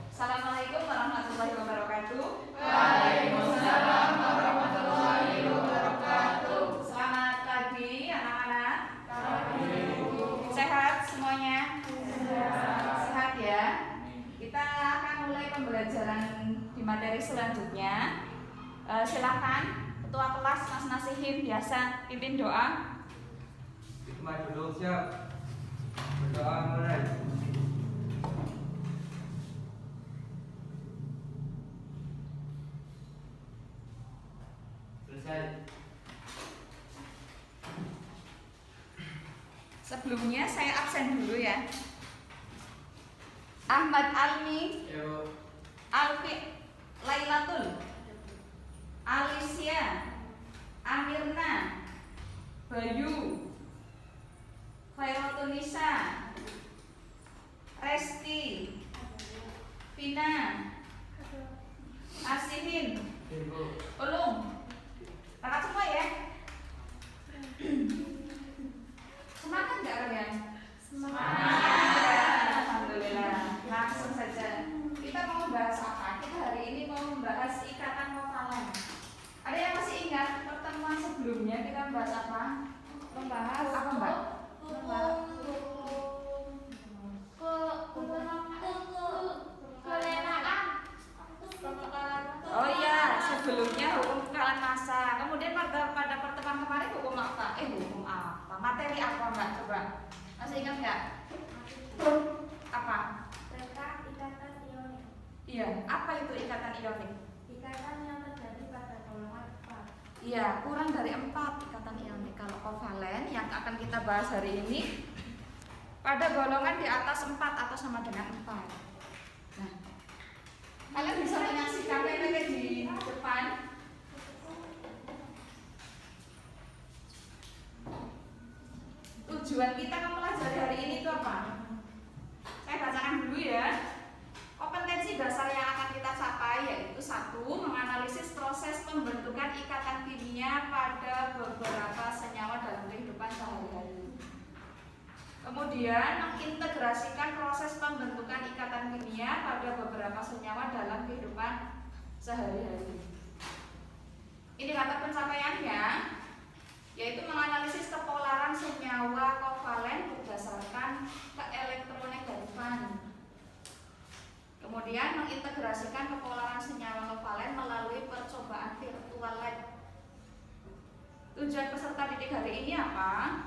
Assalamualaikum warahmatullahi wabarakatuh. Waalaikumsalam warahmatullahi wabarakatuh. Selamat pagi anak-anak. Pagi. Sehat semuanya? Sehat. Sehat ya. Kita akan mulai pembelajaran di materi selanjutnya. Silakan Ketua kelas Mas Nasihin biasa pimpin doa. Hikmah dulu siap. Berdoa mulai. Selesai. Sebelumnya saya absen dulu ya. Ahmad Almi, Yuk. Alfi, Lailatul, Alicia, Amirna, Bayu, Khairotunisa, Resti, Vina, Asihin, Ibu. Ulum. Kakak semua ya. Semangat nggak kalian? Semangat. Alhamdulillah. Langsung saja. Kita mau membahas apa? Kita hari ini mau membahas ikatan kovalen. Ada yang masih ingat pertemuan sebelumnya kita membahas apa? Membahas apa, Mbak? Oh iya, sebelumnya hukum kekalahan massa. Kemudian pada pertemuan kemarin hukum apa? Hukum apa? Materi apa, Mbak? Coba. Masih ingat nggak? Apa? Tentang ikatan ionik. Iya, apa itu ikatan ionik? Ikatan yang terjadi pada golongan 4. Iya, kurang dari 4 ikatan ionik. Kalau kovalen yang akan kita bahas hari ini pada golongan di atas 4 atau sama dengan 4. Nah, kalian bisa menyaksikan PPT di depan. Tujuan kita mempelajari hari ini itu apa? Saya bacakan dulu ya. Kompetensi dasar yang akan kita capai yaitu 1. Menganalisis proses pembentukan ikatan kimia pada beberapa senyawa dalam kehidupan sehari-hari. Kemudian mengintegrasikan proses pembentukan ikatan kimia pada beberapa senyawa dalam kehidupan sehari-hari. Indikator pencapaiannya yaitu menganalisis kepolaran senyawa kovalen berdasarkan keelektronegatifan. Kemudian mengintegrasikan kepolaran senyawa kovalen melalui percobaan virtual lab. Tujuan peserta didik hari ini apa?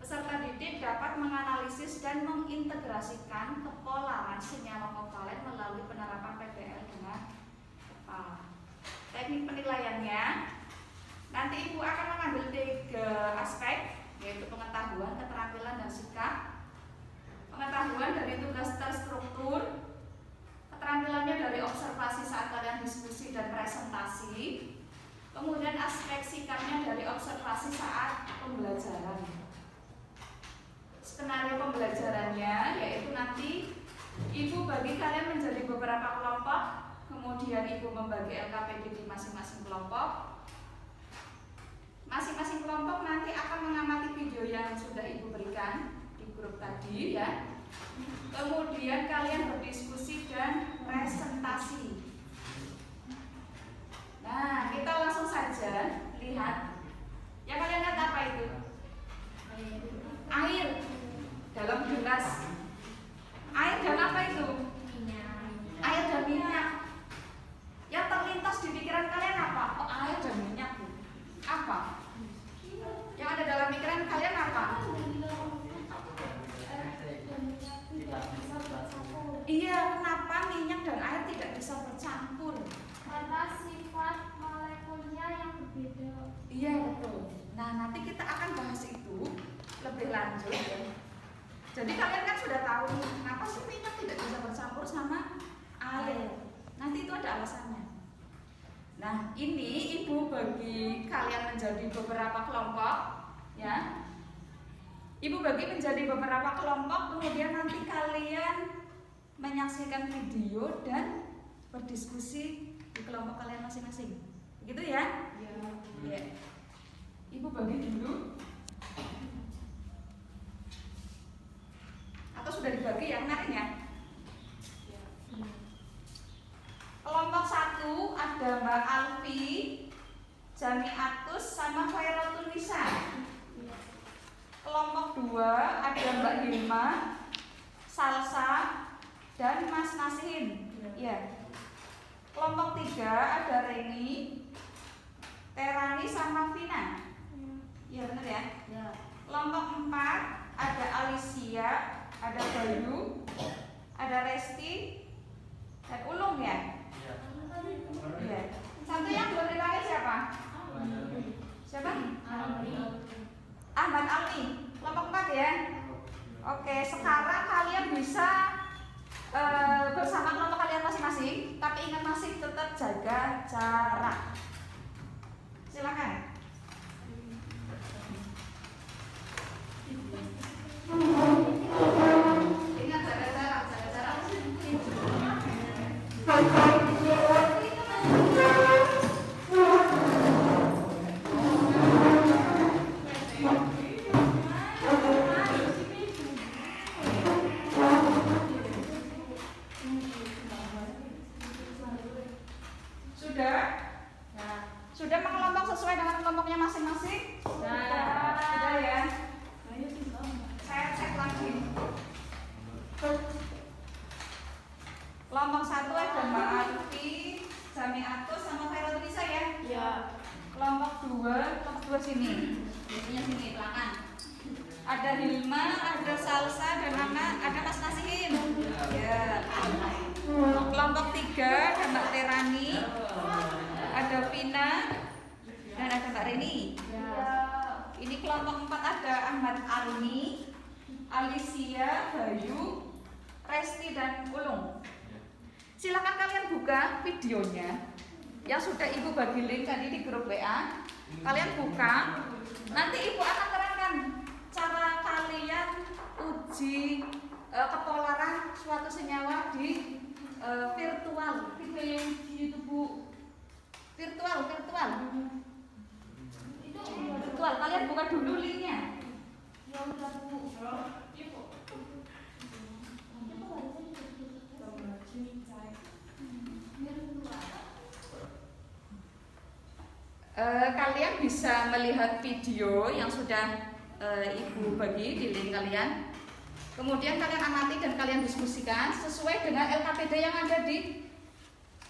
Peserta didik dapat menganalisis dan mengintegrasikan kepolaran senyawa kovalen melalui penerapan PBL dengan tepat. Teknik penilaiannya, nanti Ibu akan mengambil 3 aspek, yaitu pengetahuan, keterampilan, dan sikap. Pengetahuan dari tugas terstruktur, keterampilannya dari observasi saat kalian diskusi dan presentasi, kemudian aspek sikapnya dari observasi saat pembelajaran. Skenario pembelajarannya yaitu nanti Ibu bagi kalian menjadi beberapa kelompok, kemudian Ibu membagi LKPD di masing-masing kelompok. Masing-masing kelompok nanti akan mengamati video yang sudah Ibu berikan di grup tadi ya. Kemudian kalian berdiskusi dan presentasi. Nah, kita langsung saja lihat. Yang kalian lihat apa itu? Air dalam gelas. Air dan apa itu? Air dan minyak. Yang terlintas di pikiran kalian apa? Oh, air dan minyak. Apa? Yang ada dalam pikiran kalian apa? Iya, kenapa minyak dan air tidak bisa bercampur? Karena sifat molekulnya yang berbeda. Iya, betul. Nah, nanti kita akan bahas itu lebih lanjut ya. Jadi kalian kan sudah tahu kenapa sih minyak tidak bisa bercampur sama air. Nanti itu ada alasannya. Nah, ini Ibu bagi kalian menjadi beberapa kelompok ya. Ibu bagi menjadi beberapa kelompok, kemudian nanti kalian menyaksikan video dan berdiskusi di kelompok kalian masing-masing. Begitu ya? Ya. Ibu bagi dulu. Atau sudah dibagi ya kemarin ya? Jamiatus sama Khairatul Nisa. Kelompok 2 ada Mbak Hilma, Salsa, dan Mas Nasihin. Ya. Kelompok 3 ada Reni, Terani sama Vina. Iya benar ya? Ya. Kelompok 4 ada Alicia, ada Bayu, ada Resti, dan Ulung ya? Iya. Satu yang belum dipanggil siapa? Siapa? Ahmad Ali. Kelompok 4 ya? Oke, sekarang kalian bisa bersama kelompok kalian masing-masing, tapi ingat masih tetap jaga jarak. Silakan. Ingat jaga jarak, jaga jarak. Sudah? Sudah mengelompok sesuai dengan kelompoknya masing-masing? Sudah ya? Saya cek lagi. Kelompok 1 ada Mbak Alfi, Jamiatus sama Khairatul Nisa ya? Ya. Kelompok 2 sini. Biasanya sini belakang. Ada Hilma, ada Salsa, dan ada Mas Nasihin. Ya. Kelompok 3 ada Mbak Terani, ada Vina, dan ada Mbak Reni. Ya. Ini kelompok 4 ada Ahmad Arni, Alicia, Bayu, Resti, dan Ulung. Silakan kalian buka videonya yang sudah Ibu bagi link tadi di grup WA. Kalian buka, nanti Ibu akan terangkan cara kalian uji kepolaran suatu senyawa di virtual. Video yang di YouTube Bu. Virtual. Virtual. Kalian buka dulu linknya. Ya udah Bu. Kalian bisa melihat video yang sudah Ibu bagi di link kalian. Kemudian kalian amati dan kalian diskusikan sesuai dengan LKPD yang ada di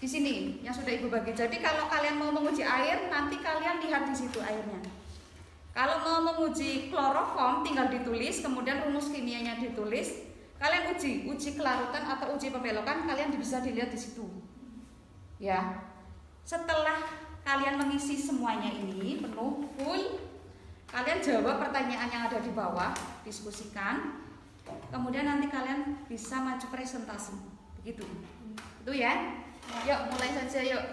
sini yang sudah Ibu bagi. Jadi kalau kalian mau menguji air, nanti kalian lihat di situ airnya. Kalau mau menguji kloroform, tinggal ditulis, kemudian rumus kimianya ditulis. Kalian uji kelarutan atau uji pembelokan, kalian bisa dilihat di situ. Ya. Setelah kalian mengisi semuanya ini penuh full, kalian jawab pertanyaan yang ada di bawah, diskusikan. Kemudian nanti kalian bisa maju presentasi. Begitu. Itu ya. Yuk, mulai saja yuk.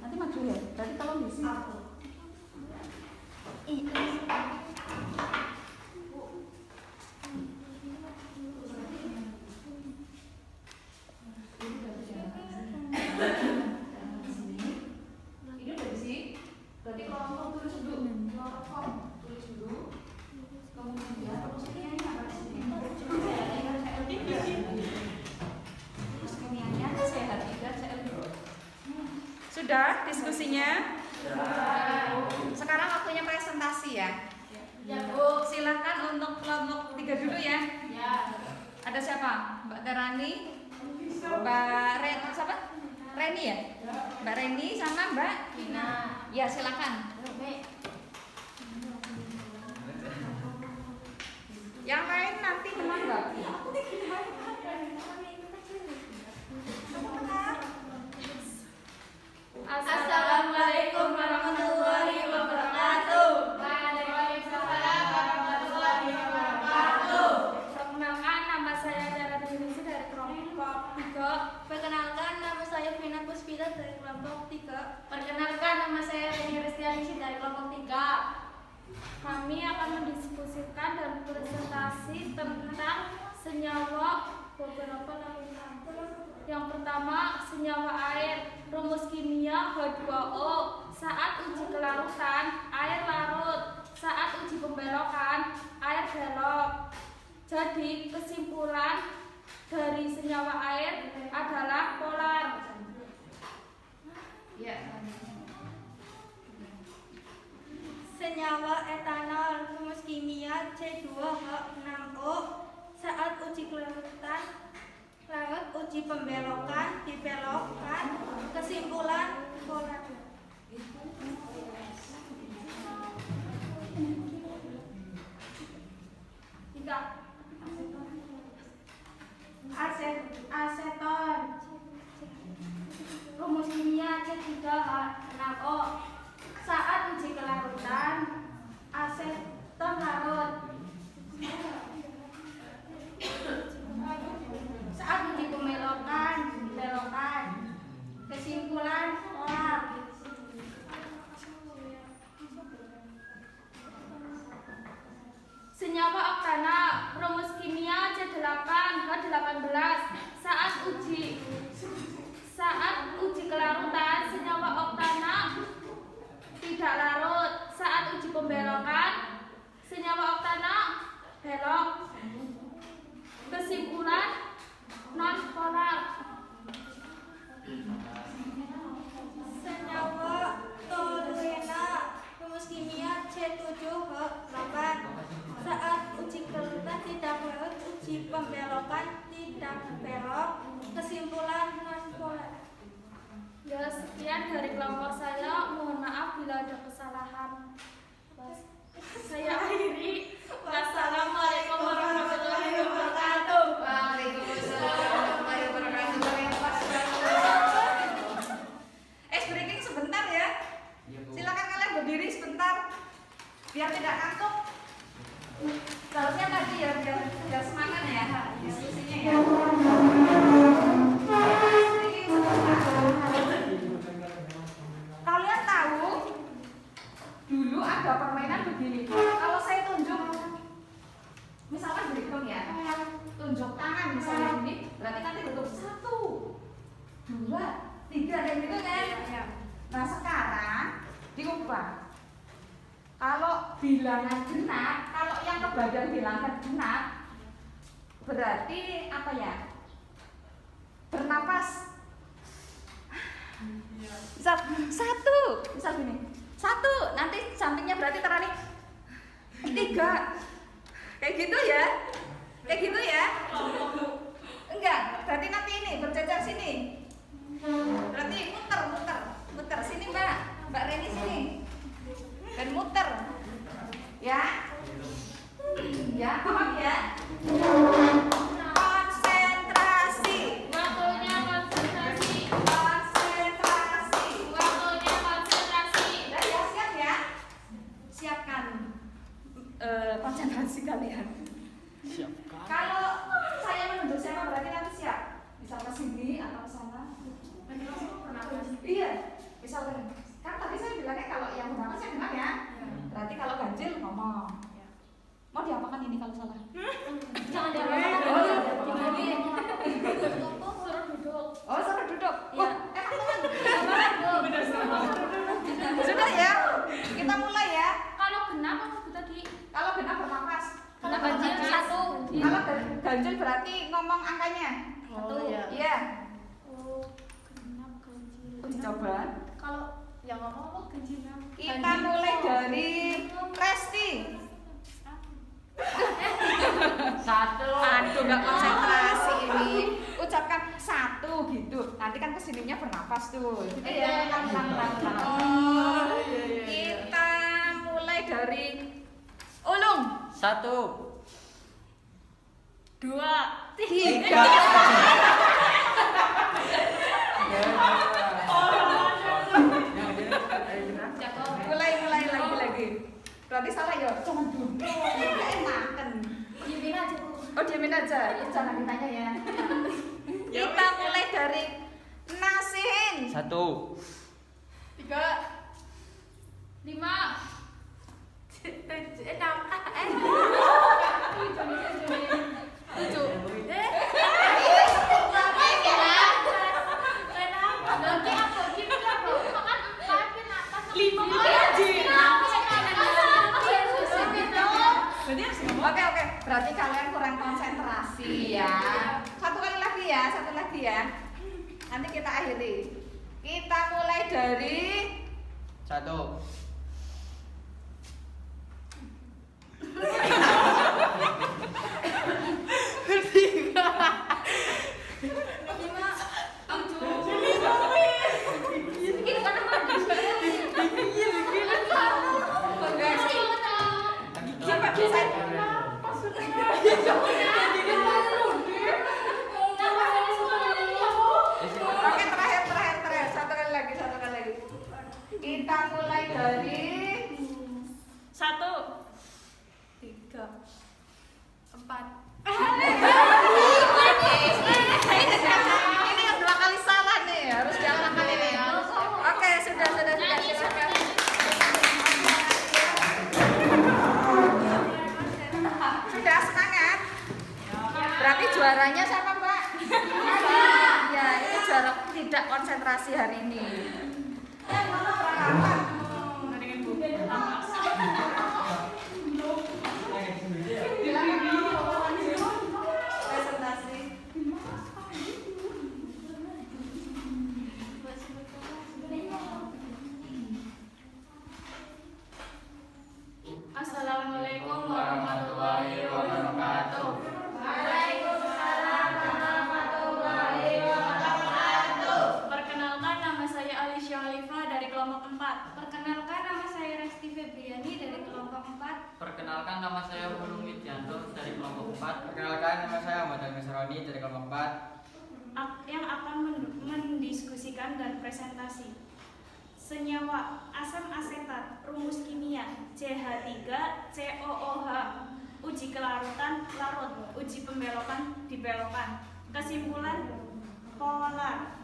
Nanti maju ya. Tadi kalau di sini. Ini udah di sini. Berarti kelompok tulis dulu. Kelompok tulis dulu. Kemudian terus ini apa di sini? Terus kimianya CH3 Cl2. Sudah diskusinya? Sekarang waktunya presentasi ya. Ya Bu. Silakan untuk kelompok 3 dulu ya. Ya. Ada siapa? Mbak Terani, Mbak Reni, siapa? Reni ya? Mbak Reni sama Mbak Vina. Ya silakan. Yang lain nanti menanggapi. Assalamualaikum warahmatullahi wabarakatuh. Waalaikumsalam warahmatullahi wabarakatuh. Perkenalkan, nama saya Dara Dewi dari kelompok 3. Perkenalkan, nama saya Vina Puspita dari kelompok 3. Perkenalkan, nama saya Reni Restianisih dari kelompok 3. Kami akan mendiskusikan dan presentasi tentang senyawa beberapa larutan. Yang pertama, senyawa air. Rumus kimia H2O. Saat uji kelarutan, air larut. Saat uji pembelokan, air belok. Jadi, kesimpulan dari senyawa air adalah polar. Ya. Senyawa etanol. Rumus kimia C2H6O. Saat uji kelarutan, larut, uji pembelokan, dibelokkan, kesimpulan polar. Tiga. Aseton. Rumus kimia C3H6O. Saat uji kelarutan, aseton larut. Saat uji pembelokan, dibelokkan, kesimpulan polar. Senyawa oktana. Rumus kimia C8H18. Saat uji kelarutan, senyawa oktana tidak larut. Saat uji pembelokan, senyawa oktana belok. Kesimpulan non polar. Senyawa toluena. Rumus kimia C7H8. Saat uji kelarutan tidak larut, uji pembelokan tidak belok, kesimpulan non polar. Ya, sekian dari kelompok saya. Mohon maaf bila ada kesalahan. Saya akhiri. Wassalamualaikum warahmatullahi wabarakatuh. Waalaikumsalam warahmatullahi wabarakatuh. Breaking sebentar ya. Silakan kalian berdiri sebentar biar tidak kantuk. Seharusnya tadi ya biar semangat ya diskusinya ya. Breaking sebentar. Kalian tahu dulu ada permainan begini. Kalau saya tunjuk, misalkan berhitung ya, tunjuk tangan misalnya ini, berarti nanti bentuk 1, 2, 3 dan gitu kan. Nah sekarang diubah. Kalau bilangan genap, kalau yang kebagian bilangan genap, berarti apa ya? Bernapas. Misal 1, misal gini, 1, nanti sampingnya berarti terani 3, kayak gitu ya, kayak gitu ya. Enggak, berarti nanti ini berjajar sini, berarti muter sini Mbak Reni sini, dan muter, ya, paham ya? Konsentrasi. Waktunya konsentrasi. Udah ya, siap ya? Siapkan konsentrasi kalian. Siapkan. Kalau saya menunjuk siapa berarti nanti siap. Bisa ke sini atau ke sana. Iya, misalkan. Kan tadi saya bilangnya kalau yang benar saya benar ya. Berarti kalau ganjil ngomong. Mau diapakan ini kalau salah? Jangan diapakan. Suruh duduk. Oh, suruh duduk. Iya. Sudah ya. Kita mulai ya. Kalau genap apa tadi? Kalau genap bernapas. Kalau ganjil 1. Kalau ganjil berarti ngomong angkanya. 1. Iya. Oh, genap ganjil. Coba. Kalau yang ngomong ganjil. Kita mulai dari Resti. 1. Aduh, nggak konsentrasi ini. Ucapkan 1 gitu. Nanti kan kesininya bernapas tuh. Gitu ya. Kita mulai dari Ulung. 1, 2, 3. Mulai lagi. Berarti salah ya. Jangan dulu. Enggak enakan. Diemin aja, Bu. Oh, diamin aja. Jangan ditanya ya. Kita mulai dari Nasin. 1, 3, 5. 7. Nanti kita akhiri. Kita mulai dari 1. Oke, terakhir. Satu kali lagi. Kita mulai dari 1, 3, 4. ini yang 2 kali salah nih, harus diulang kali nih. Oke, sudah silakan. Sudah semangat. Berarti juaranya siapa, Mbak? Ya, itu juara tidak konsentrasi hari ini. Presentasi. Assalamualaikum warahmatullahi wabarakatuh. Perkenalkan, nama saya Alisya Alifah dari kelompok 4. Perkenalkan, nama saya Resti Febriani dari kelompok 4. Perkenalkan, nama saya Ulung Widianto dari kelompok 4. Perkenalkan, nama saya Ahmad Al-Misroni dari kelompok 4. Yang akan mendiskusikan dan presentasi senyawa asam asetat, rumus kimia CH3 COOH, uji kelarutan larut, uji pembelokan dibelokkan, kesimpulan polar.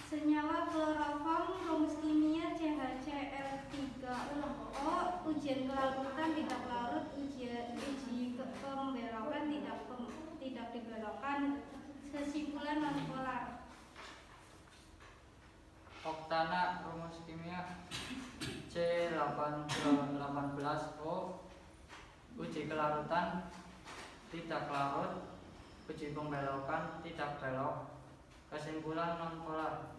Senyawa kloroform, rumus kimia CHCl3O, ujian kelarutan tidak larut, uji pembelokan tidak dibelokkan, kesimpulan nonpolar. Oktana, rumus kimia C18O, uji kelarutan tidak larut, uji pembelokan tidak belok, kesimpulan nonpolar.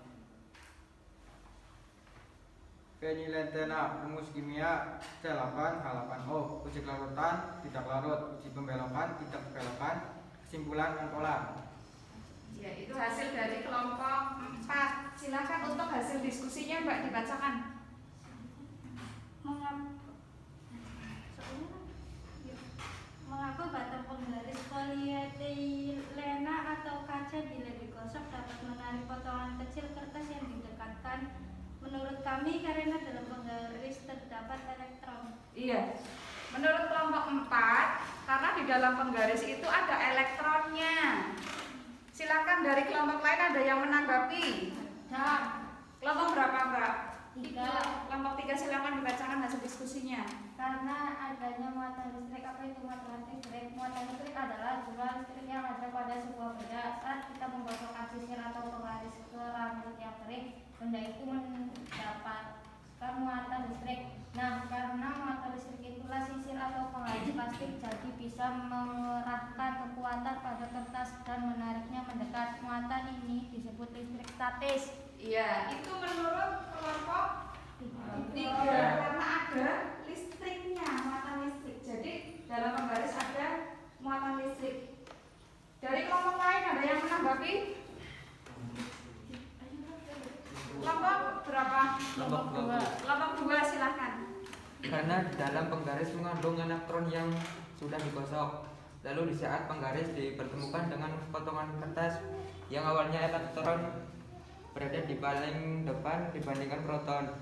Fenilentena, rumus kimia C8H8O, uji kelarutan tidak larut, uji pembelokan tidak belokan, kesimpulan nonpolar. Ya, itu hasil dari kelompok 4. Silakan untuk hasil diskusinya Mbak dibacakan. Mengapa batang penggaris polietilena atau kaca bila digosok dapat menarik potongan kecil kertas yang didekatkan? Menurut kami karena dalam penggaris terdapat elektron. Iya. Menurut kelompok 4, karena di dalam penggaris itu ada elektronnya. Silakan dari kelompok lain ada yang menanggapi. Nah, kelompok berapa, Mbak? 3. Kelompok 3 silakan dibacakan hasil diskusinya. Karena adanya muatan listrik. Apa itu muatan listrik? Muatan listrik adalah jumlah listrik yang ada pada sebuah benda. Saat kita menggosokkan sisir atau penggaris ke rambut yang kering, benda itu mendapatkan muatan listrik. Nah, karena muatan listrik itulah sisir atau penggaris plastik jadi bisa mengerahkan kekuatan pada kertas dan menariknya mendekat. Muatan ini disebut listrik statis. Iya, itu menurut kelompok 3 karena ada listriknya, muatan listrik. Jadi dalam penggaris ada muatan listrik. Dari kelompok lain ada yang menanggapi? Kelompok berapa? Kelompok 2. Kelompok 2 silakan. Karena di dalam penggaris mengandung elektron yang sudah digosok. Lalu di saat penggaris dipertemukan dengan potongan kertas yang awalnya elektron berada di paling depan dibandingkan proton.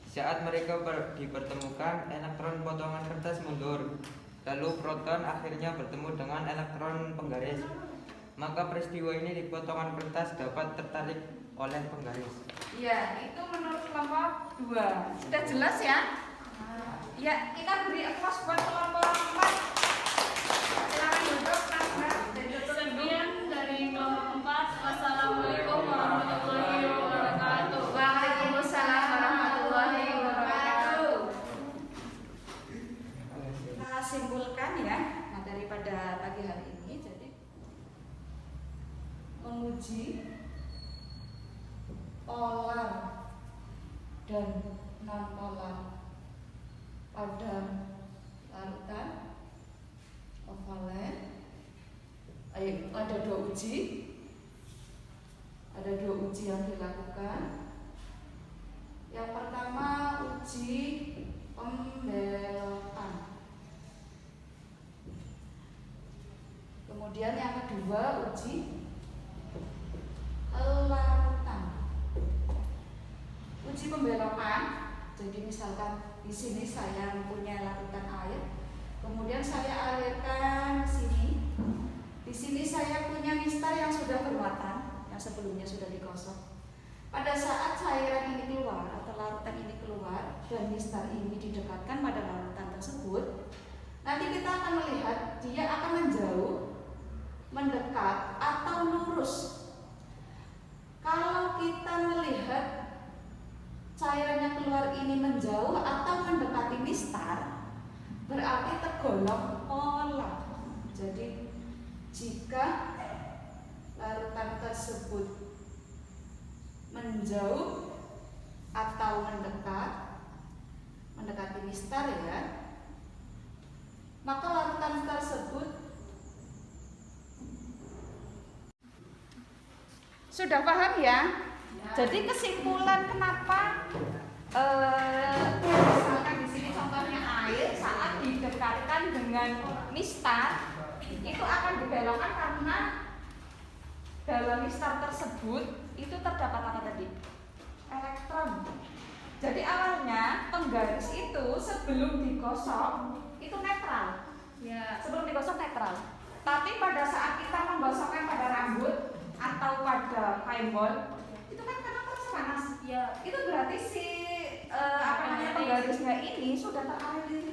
Saat mereka dipertemukan, elektron potongan kertas mundur. Lalu proton akhirnya bertemu dengan elektron penggaris. Maka peristiwa ini di potongan kertas dapat tertarik oleh penggaris. Iya, itu menurut kelompok 2. Sudah jelas ya? Ya, kita beri applause buat kelompok 4. Silakan duduk, Mas Mbak. Sekian dari kelompok 4. Wassalamualaikum warahmatullahi wabarakatuh. Waalaikumsalam warahmatullahi wabarakatuh. Kita simpulkan ya materi pada pagi hari ini. Jadi menguji uji polar dan non polar pada larutan kovalen. Ada dua uji yang dilakukan. Yang pertama uji pembelokan, kemudian yang kedua uji larutan. Uji pembelokan, jadi misalkan di sini saya punya larutan air, kemudian saya alirkan ke sini. Di sini saya punya mistar yang sudah bermuatan, yang sebelumnya sudah digosok. Pada saat cairan ini keluar atau larutan ini keluar dan mistar ini didekatkan pada larutan tersebut, nanti kita akan melihat dia akan menjauh, mendekat, atau lurus. Kalau kita melihat cairannya keluar ini menjauh atau mendekati mistar, berarti tergolong polar. Jadi jika larutan tersebut menjauh atau mendekati mistar ya, maka larutan tersebut sudah paham ya? Jadi kesimpulan kenapa misalkan di sini contohnya air saat didekatkan dengan mistar itu akan dibelokkan karena dalam mistar tersebut itu terdapat apa tadi? Elektron. Jadi awalnya penggaris itu sebelum digosok itu netral. Ya. Sebelum digosok netral. Tapi pada saat kita menggosokkan pada rambut atau pada kain bol, itu kan karena terasa panas. Ya. Itu berarti si penggarisnya ini sudah teraliri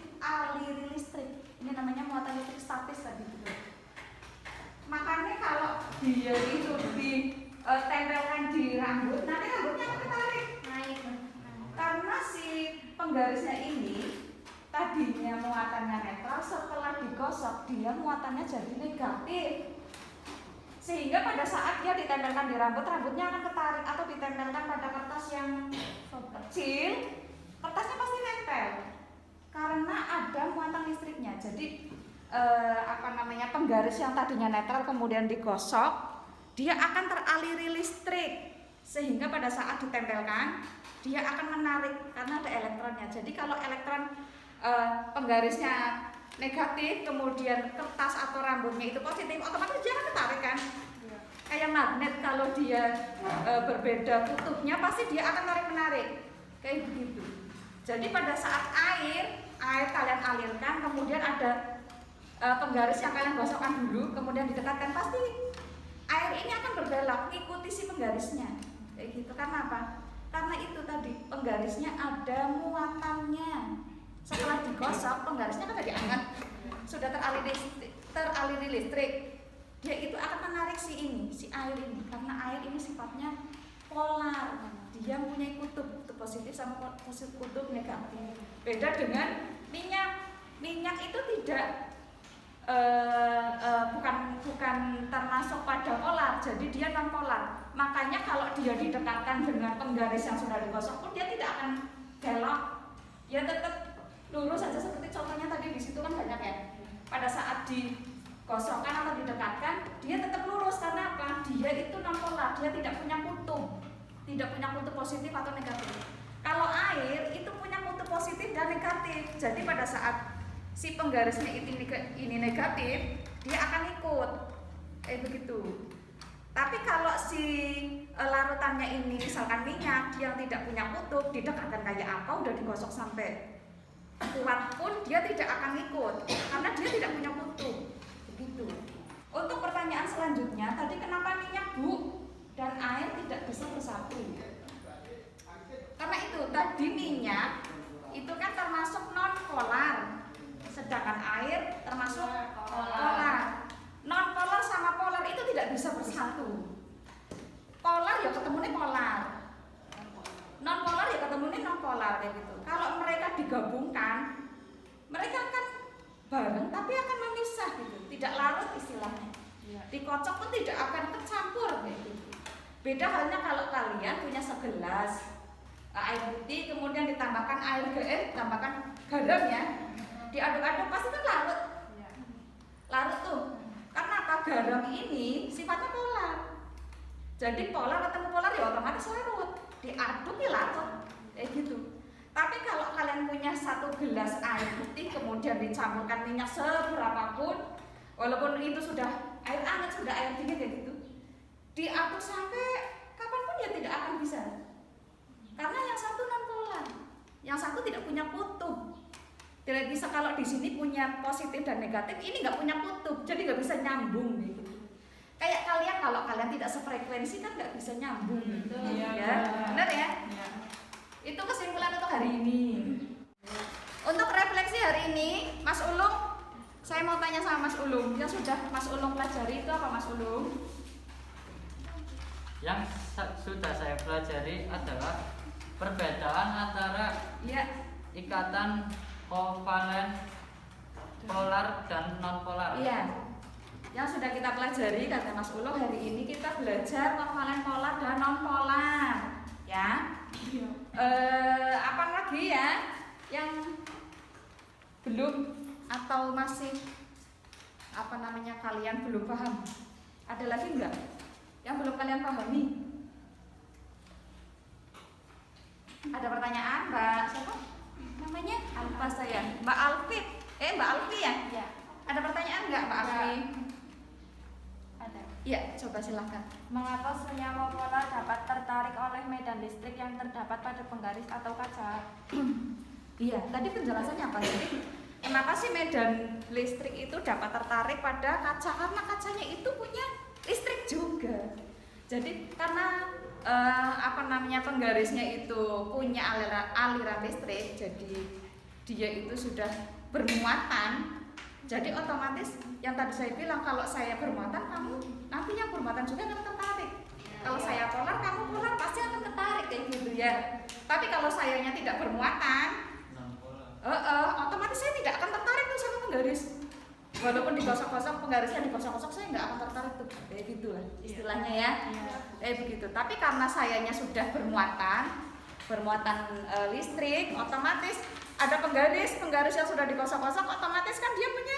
listrik. Ini namanya muatan listrik statis tadi gitu. Makanya kalau dia itu ditempelkan di rambut, nanti rambutnya akan ketarik Naik. karena si penggarisnya ini tadinya muatannya netral, setelah digosok dia muatannya jadi negatif, sehingga pada saat dia ditempelkan di rambut, rambutnya akan ketarik, atau ditempelkan pada kertas yang kecil, kertasnya pasti nempel karena ada muatan listriknya. Jadi penggaris yang tadinya netral kemudian digosok, dia akan teraliri listrik, sehingga pada saat ditempelkan dia akan menarik karena ada elektronnya. Jadi kalau elektron penggarisnya negatif, kemudian kertas atau rambutnya itu positif, otomatis dia akan ketarik kan? Kayak magnet, kalau dia berbeda kutubnya pasti dia akan tarik-menarik, kayak begitu. Jadi pada saat air kalian alirkan, kemudian ada penggaris yang kalian gosokkan dulu, kemudian didekatkan, pasti air ini akan berbelok mengikuti si penggarisnya, kayak gitu. Karena apa? Karena itu tadi penggarisnya ada muatannya. Setelah digosok, penggarisnya kan jadi hangat, sudah teraliri listrik, dia itu akan menarik si air ini, karena air ini sifatnya polar, dia mempunyai kutub positif sama kutub negatif. Beda dengan minyak itu tidak bukan termasuk pada polar, jadi dia non polar. Makanya kalau dia didekatkan dengan penggaris yang sudah digosok pun dia tidak akan belok, ya tetap lurus saja, seperti contohnya tadi di situ kan banyak ya. Pada saat digosokkan atau didekatkan, dia tetap lurus karena apa? Dia itu non polar, dia tidak punya kutub positif atau negatif. Kalau air itu punya kutub positif dan negatif. Jadi pada saat si penggarisnya ini negatif, dia akan ikut, kayak begitu. Tapi kalau si larutannya ini misalkan minyak, dia tidak punya kutub, didekatkan kayak apa, udah digosok sampai kuat pun dia tidak akan ikut karena dia tidak punya kutub, begitu. Untuk pertanyaan selanjutnya, tadi kenapa minyak dan air tidak bisa bersatu? Karena itu tadi minyak itu kan termasuk non polar, sedangkan air termasuk polar. Non polar sama polar itu tidak bisa bersatu. Polar ya ketemunya polar, non polar ya ketemunya non polar, kayak gitu. Kalau mereka digabungkan, mereka akan bareng tapi akan memisah gitu, tidak larut istilahnya. Dikocok pun tidak akan tercampur, kayak gitu. Beda halnya kalau kalian punya segelas air putih, kemudian ditambahkan tambahkan garam ya, diaduk-aduk pasti kan larut. Larut tuh. Karena apa? Garam ini sifatnya polar. Jadi polar ketemu polar ya otomatis larut. Diaduk ya larut. Kayak gitu. Tapi kalau kalian punya 1 gelas air putih kemudian dicampurkan minyak seberapapun, walaupun itu sudah air hangat, sudah air dingin kayak gitu, diaduk sampai kapanpun ya tidak akan bisa. Karena yang satu non polar, yang satu tidak punya kutub. Tidak bisa, kalau di sini punya positif dan negatif, ini nggak punya kutub, jadi nggak bisa nyambung gitu. Kayak kalian kalau kalian tidak sefrekuensi kan nggak bisa nyambung gitu. Ya, benar ya? Itu kesimpulan untuk hari ini. Untuk refleksi hari ini, Mas Ulung, saya mau tanya sama Mas Ulung, yang sudah Mas Ulung pelajari itu apa Mas Ulung? Yang sudah saya pelajari adalah perbedaan antara ikatan kovalen polar dan non polar. Iya. Yang sudah kita pelajari kata Mas Ulung, hari ini kita belajar kovalen polar dan non polar. Ya. Apa lagi ya yang belum atau masih kalian belum paham? Ada lagi enggak yang belum kalian pahami? Ada pertanyaan, Mbak siapa namanya? Lupa saya. Mbak Alfi. Mbak Alfi ya? Ya. Ada pertanyaan enggak Mbak Alfi? Ada. Iya, coba silahkan. Mengapa senyawa polar dapat tertarik oleh medan listrik yang terdapat pada penggaris atau kaca? Iya, tadi penjelasannya apa? Jadi kenapa sih medan listrik itu dapat tertarik pada kaca? Karena kacanya itu punya listrik juga. Jadi karena penggarisnya itu punya aliran listrik, jadi dia itu sudah bermuatan. Jadi otomatis yang tadi saya bilang, kalau saya bermuatan, kamu nanti yang bermuatan juga akan tertarik. Kalau saya polar, kamu polar pasti akan tertarik kayak gitu ya. Tapi kalau sayanya tidak bermuatan, otomatis saya tidak akan tertarik tuh sama penggaris. Walaupun digosok-gosok, penggarisnya digosok-gosok, saya nggak akan tertarik tuh. Kayak gitulah istilahnya ya. Begitu. Tapi karena sayanya sudah bermuatan listrik, otomatis ada penggaris yang sudah digosok-gosok, otomatis kan dia punya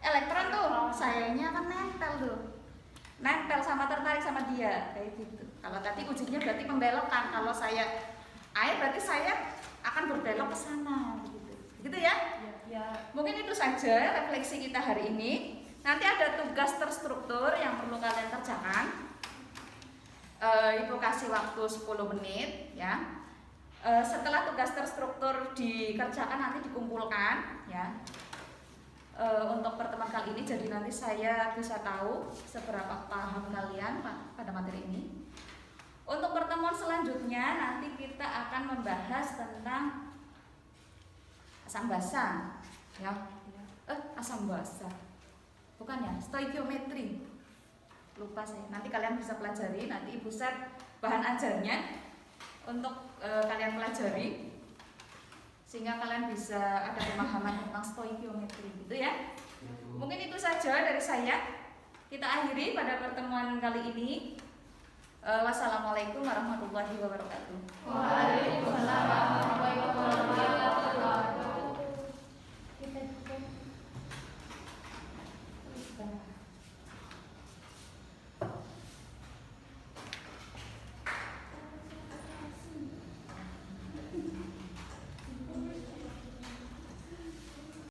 elektron tuh, sayanya akan nempel sama tertarik sama dia kayak gitu. Kalau tadi ujinya berarti membelokkan, kalau saya air berarti saya akan berbelok ke sana gitu ya. Mungkin itu saja refleksi kita hari ini. Nanti ada tugas terstruktur yang perlu kalian kerjakan. Ibu kasih waktu 10 menit ya. Setelah tugas terstruktur dikerjakan nanti dikumpulkan ya. Untuk pertemuan kali ini, jadi nanti saya bisa tahu seberapa paham kalian pada materi ini. Untuk pertemuan selanjutnya nanti kita akan membahas tentang asam basa ya. Asam basa bukan ya, stoikiometri, lupa saya. Nanti kalian bisa pelajari, nanti ibu set bahan ajarnya untuk kalian pelajari sehingga kalian bisa ada pemahaman tentang stoikiometri gitu ya. Mungkin itu saja dari saya. Kita akhiri pada pertemuan kali ini. Wassalamualaikum warahmatullahi wabarakatuh. Waalaikumsalam.